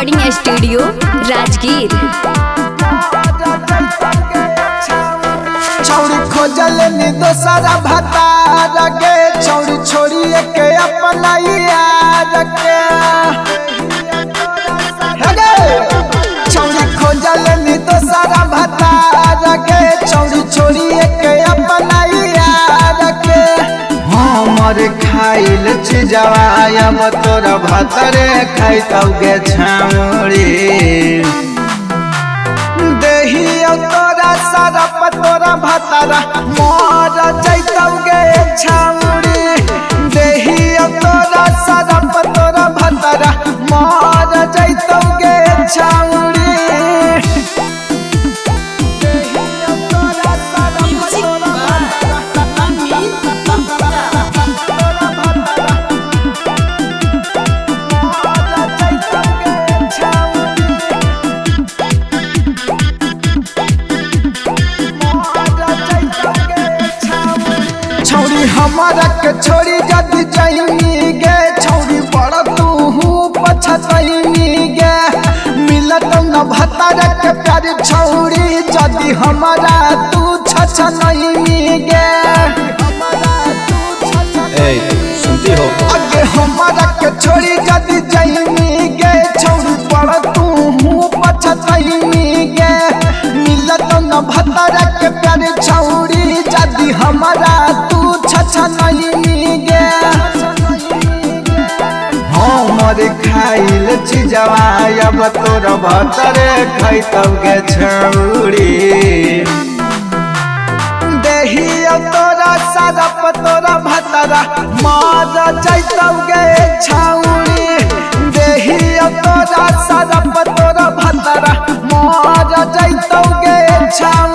Recording studio Rajgir. छौड़ी खोजल नी दोसरा भतार के, छौड़ी छोड़ी के अपना यार के। छौड़ी खोजल नी दोसरा भतार के, छौड़ी छोड़ी के अपना यार के। हमर खाइल छिजवा अब तोरा भतरे खाइतौगे छौड़ी। देही तोरा सरप तोरा भतरा मर जैतौगे छौड़ी। देही तोरा सरप तोरा भतरा मर जैतौगे छौड़ी। छौड़ी हमारा के छोड़ी जदी जाइनी गे, छौड़ी बड़ तू पछतैनी गे। मिलत न भतारा के प्यार छौड़ी जदी हमारा तू छछनैनी गे। सुनती हो आगे हमारा के छोड़ी जदी जाइनी गे, छौड़ी बड़ तू पछतैनी गे। मिलत न भतारा के प्यार छौड़ी जदी हमारा तू छछनैनी गे। हमर खाइल छिजवा अब तोर भतरे खैतौगे छौड़ी। देही तोरा सरप तोरा भतरा मर जैतौगे छौड़ी। देही तोरा सरप तोरा भतरा मर जैतौगे छौड़ी।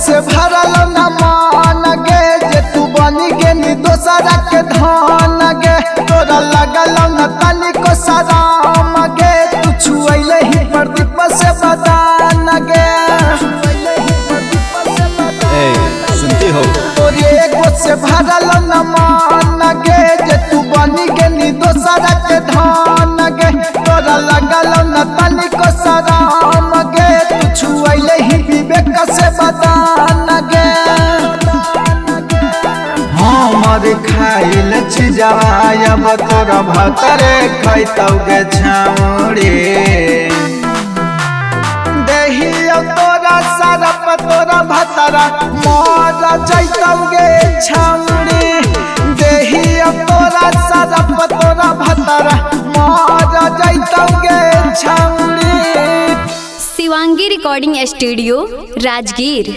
से भरल न मान गे, जे तू बनी गे नी दोसरा के धान गे। तोरा लगल न तनिको सराम गे, तू छुएले ही प्रदीप से बदान गे। सुनती हो तोरे एगो से भरल न मान गे, जे तू बनी गे नी दोसरा के धान गे। तोरा लगल न तनिको सराम गे, तू छुएले ही विवेक से बदान गे। हमर खाइल छिजवा अब तोरा भतरे खैतौगे छौड़ी। देही तोरा सरप तोरा भतरा मर जैतौगे छौड़ी। देही तोरा सरप तोरा भतरा मर जैतौगे छौड़ी। Shivangi recording studio Rajgir.